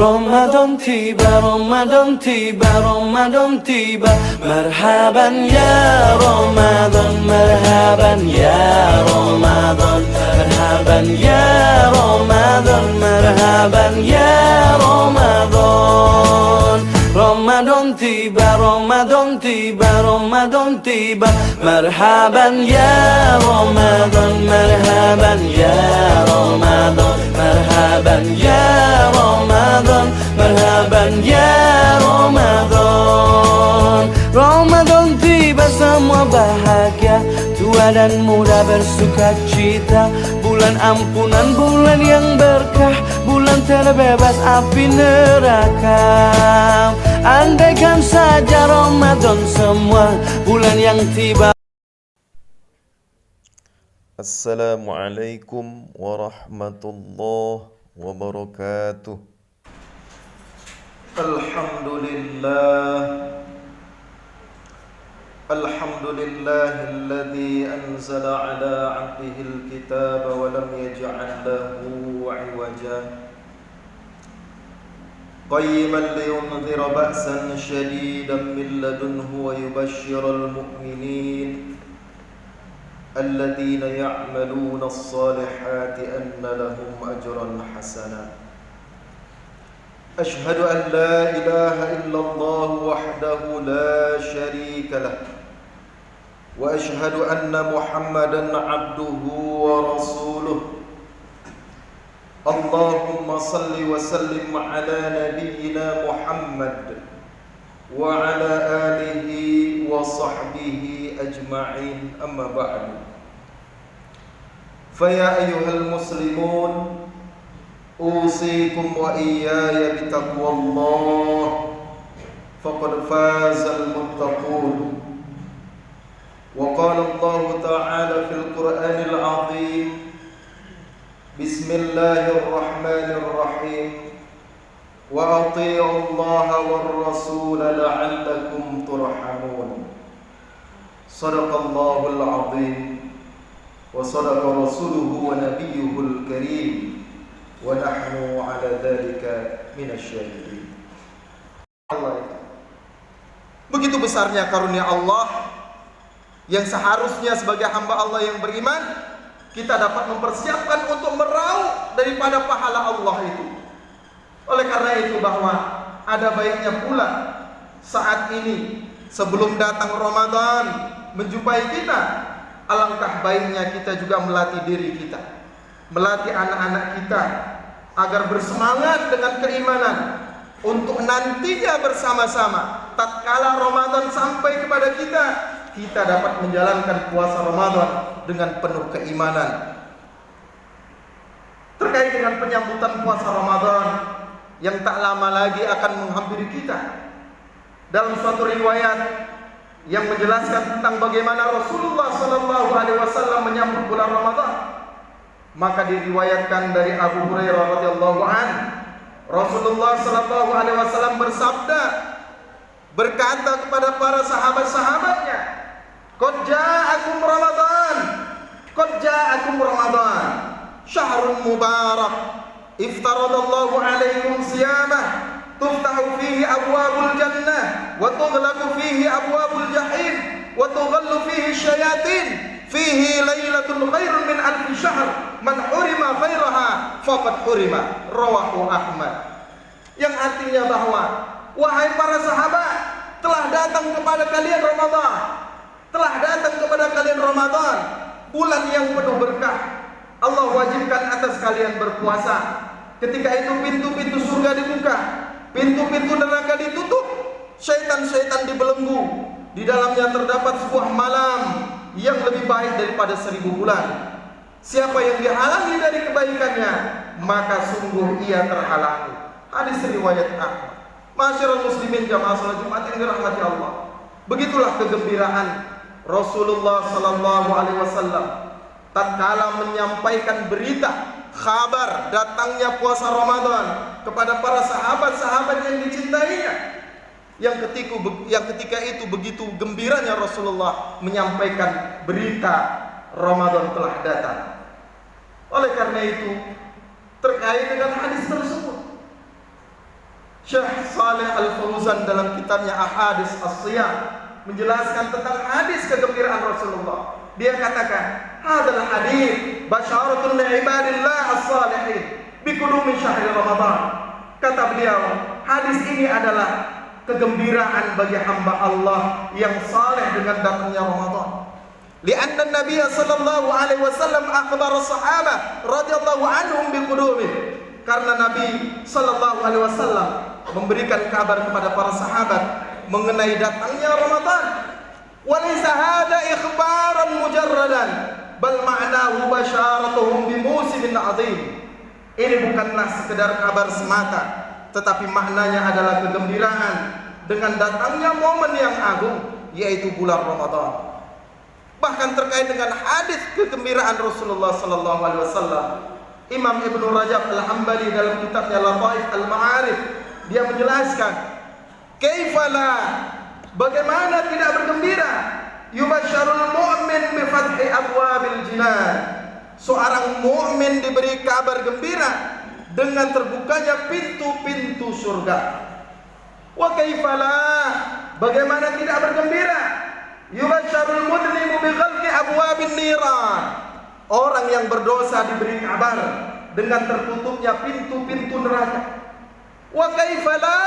Ramadan tiba, Ramadan tiba, Ramadan tiba. Marhaban ya Ramadan, marhaban ya Ramadan, marhaban ya Ramadan, marhaban ya Ramadan. Ramadan tiba, Ramadan tiba, Ramadan tiba. Marhaban ya Ramadan, marhaban ya Ramadan, marhaban ya Ramadan, marhaban ya Ramadan. Ramadan tiba, semua bahagia, tua dan muda bersuka cita. Bulan ampunan, bulan yang berkah, bulan terbebas api neraka. Andaikan saja Ramadan semua bulan yang tiba. Assalamualaikum warahmatullahi wabarakatuh. Alhamdulillahilladzi anzala ala 'abdihil kitaba wa lam yaj'al lahu 'iwaja qayyiman liyunzira ba'san shadidan min ladunhu wa yubashshiral mu'minin الذين يعملون الصالحات أن لهم أجرا حسنا أشهد أن لا إله إلا الله وحده لا شريك له وأشهد أن محمدا عبده ورسوله اللهم صل وسلم على نبينا محمد وعلى آله وصحبه أجمعين أما بعد فيا أيها المسلمون أوصيكم وإياي بتقوى الله فقد فاز المتقون وقال الله تعالى في القرآن العظيم بسم الله الرحمن الرحيم وأطيعوا الله والرسول لعلكم ترحمون صدق الله العظيم وصدق رسوله ونبيه الكريم ونحن على ذلك من الشاهدين. Begitu besarnya karunia Allah yang seharusnya sebagai hamba Allah yang beriman kita dapat mempersiapkan untuk meraup daripada pahala Allah itu. Oleh karena itu bahwa ada baiknya pula saat ini sebelum datang Ramadan menjumpai kita, alangkah baiknya kita juga melatih diri kita, melatih anak-anak kita agar bersemangat dengan keimanan untuk nantinya bersama-sama tatkala Ramadan sampai kepada kita, kita dapat menjalankan puasa Ramadan dengan penuh keimanan. Terkait dengan penyambutan puasa Ramadan yang tak lama lagi akan menghampiri kita, dalam suatu riwayat yang menjelaskan tentang bagaimana Rasulullah SAW menyambut bulan Ramadan, maka diriwayatkan dari Abu Hurairah radhiyallahu anhu, Rasulullah SAW bersabda, berkata kepada para sahabat-sahabatnya, "Qad ja'akum Ramadan, qad ja'akum Ramadan, syahrun mubarak, iftaradallahu alaikum siyamah, tuftahu fihi abwabul jannah wa tughlaqu fihi abwabul jahim wa tughallu fihi syayatin, fihi lailatul khairun min alfi syahr, man hurima khairaha faqad hurima." Rawahu Ahmad. Yang artinya bahwa wahai para sahabat, telah datang kepada kalian Ramadan, telah datang kepada kalian Ramadan, bulan yang penuh berkah. Allah wajibkan atas kalian berpuasa. Ketika itu pintu-pintu surga dibuka, pintu-pintu neraka ditutup, syaitan-syaitan dibelenggu. Di dalamnya terdapat sebuah malam yang lebih baik daripada 1000 bulan. Siapa yang dihalangi dari kebaikannya, maka sungguh ia terhalangi. Hadis riwayat Ahmad. Masyarul muslimin jamaah salat Jumat yang dirahmati Allah. Begitulah kegembiraan Rasulullah sallallahu alaihi wasallam tatkala menyampaikan berita kabar datangnya puasa Ramadan kepada para sahabat-sahabat yang dicintainya. Yang ketika itu begitu gembiranya Rasulullah menyampaikan berita Ramadan telah datang. Oleh karena itu, terkait dengan hadis tersebut, Syekh Saleh Al-Fauzan dalam kitabnya Ahadits As-Shiyam menjelaskan tentang hadis kegembiraan Rasulullah. Dia katakan, "Hadzal hadits basyaratun li ibadillah as-salihin bi qudumi syahri Ramadan." Kata beliau, hadis ini adalah kegembiraan bagi hamba Allah yang saleh dengan datangnya Ramadan. Lianna Nabi sallallahu alaihi wasallam akhbar sahabat radhiyallahu anhum bi qudumi. Karena Nabi sallallahu alaihi wasallam memberikan kabar kepada para sahabat mengenai datangnya Ramadan. Walaysa hada ikhbaran mujarradan bal ma'nahu basyaratuhum bi musimin azim. Ini bukanlah sekedar kabar semata, tetapi maknanya adalah kegembiraan dengan datangnya momen yang agung, yaitu bulan Ramadan. Bahkan terkait dengan hadis kegembiraan Rasulullah sallallahu alaihi wasallam, Imam Ibnu Rajab Al-Hambali dalam kitabnya Lataif Al-Ma'arif dia menjelaskan, "Kaifala, bagaimana tidak bergembira? Yubasyarul mu'min bi fathi abwabil jinan." Seorang mukmin diberi kabar gembira dengan terbukanya pintu-pintu surga. Wa kaifala, bagaimana tidak bergembira? Yubasyarul mudlimu bi ghalqi abwabin niran. Orang yang berdosa diberi kabar dengan tertutupnya pintu-pintu neraka. Wa kaifala,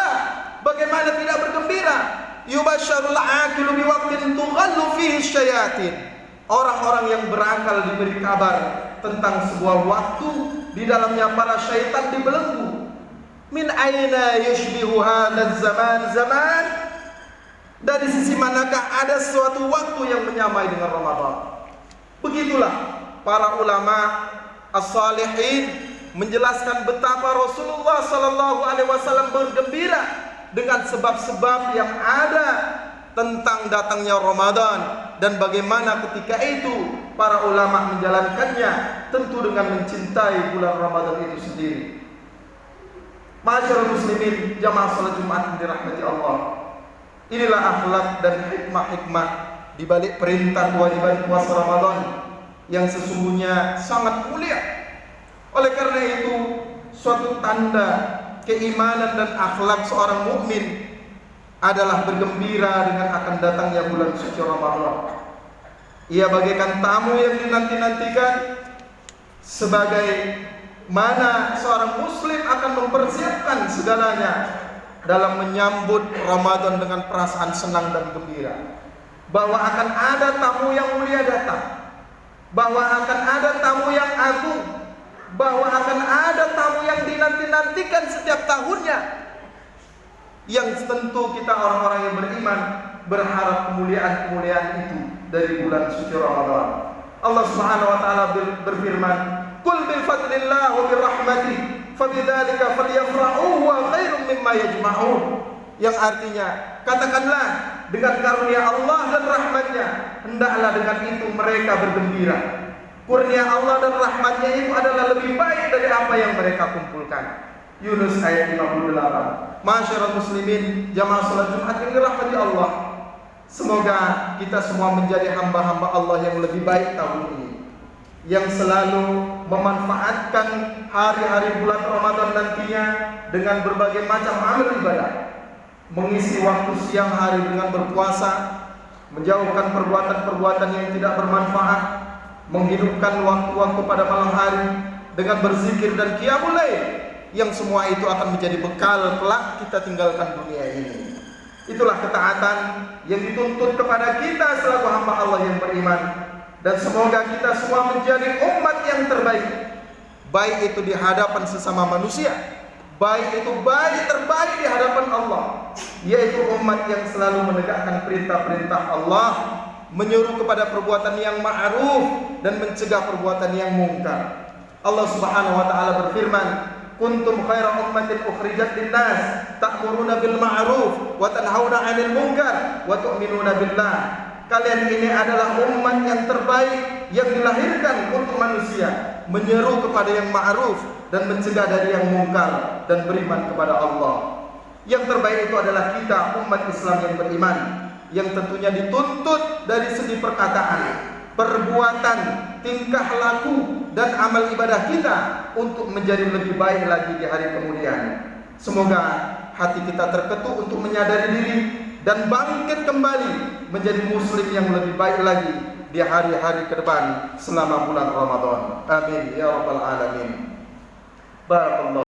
bagaimana tidak bergembira? Yubasyarul aqilu bi waqtin tughallu fihi syayatin. Orang-orang yang berakal diberi kabar tentang sebuah waktu di dalamnya para syaitan dibelenggu. Min aina yushbihu hadzal zaman? Dari sisi manakah ada suatu waktu yang menyamai dengan Ramadan? Begitulah para ulama as-salihin menjelaskan betapa Rasulullah sallallahu alaihi wasallam bergembira dengan sebab-sebab yang ada tentang datangnya Ramadan dan bagaimana ketika itu para ulama menjalankannya tentu dengan mencintai bulan Ramadan itu sendiri. Ma'asyiral muslimin, jamaah salat Jumat yang dirahmati Allah. Inilah akhlak dan hikmah-hikmah di balik perintah kewajiban puasa Ramadan yang sesungguhnya sangat mulia. Oleh karena itu, suatu tanda keimanan dan akhlak seorang mukmin adalah bergembira dengan akan datangnya bulan suci Ramadan. Ia bagaikan tamu yang dinanti-nantikan, sebagai mana seorang muslim akan mempersiapkan segalanya dalam menyambut Ramadan dengan perasaan senang dan gembira. Bahwa akan ada tamu yang mulia datang, bahwa akan ada tamu yang agung, bahwa akan ada tamu yang dinanti-nantikan setiap tahunnya, yang tentu kita orang-orang yang beriman berharap kemuliaan-kemuliaan itu dari bulan suci Ramadan. Allah Subhanahu wa taala berfirman, "Qul bi fadlillah wa bi rahmatih, fabidzalika falyafrahu wa khairum mimma yajma'un." Yang artinya, katakanlah dengan karunia Allah dan rahmatnya, hendaklah dengan itu mereka bergembira. Kurnia Allah dan rahmatnya itu adalah lebih baik dari apa yang mereka kumpulkan. Yunus ayat 58. Masyarul muslimin, jamaah salat Jumat yang dirahmati Allah, semoga kita semua menjadi hamba-hamba Allah yang lebih baik tahun ini, yang selalu memanfaatkan hari-hari bulan Ramadan nantinya dengan berbagai macam amal ibadah, mengisi waktu siang hari dengan berpuasa, menjauhkan perbuatan-perbuatan yang tidak bermanfaat, menghidupkan waktu-waktu pada malam hari dengan berzikir dan qiyamul lail, yang semua itu akan menjadi bekal kelak kita tinggalkan dunia ini. Itulah ketaatan yang dituntut kepada kita selaku hamba Allah yang beriman. Dan semoga kita semua menjadi umat yang terbaik, baik itu di hadapan sesama manusia, baik itu baik terbaik di hadapan Allah, yaitu umat yang selalu menegakkan perintah-perintah Allah, menyuruh kepada perbuatan yang ma'ruf dan mencegah perbuatan yang mungkar. Allah Subhanahu wa taala berfirman, "Kuntum khaira ummatin ukhrijat lin-nas ta'muruna bil ma'ruf wa tanhauna 'anil munkar wa tu'minuna billah." Kalian ini adalah umat yang terbaik yang dilahirkan untuk manusia, menyeru kepada yang ma'ruf dan mencegah dari yang mungkar dan beriman kepada Allah. Yang terbaik itu adalah kita, umat Islam yang beriman, yang tentunya dituntut dari segi perkataan, perbuatan, tingkah laku dan amal ibadah kita untuk menjadi lebih baik lagi di hari kemudian. Semoga hati kita terketuk untuk menyadari diri dan bangkit kembali menjadi muslim yang lebih baik lagi di hari-hari ke depan selama bulan Ramadan. Amin ya rabbal alamin. Barakallahu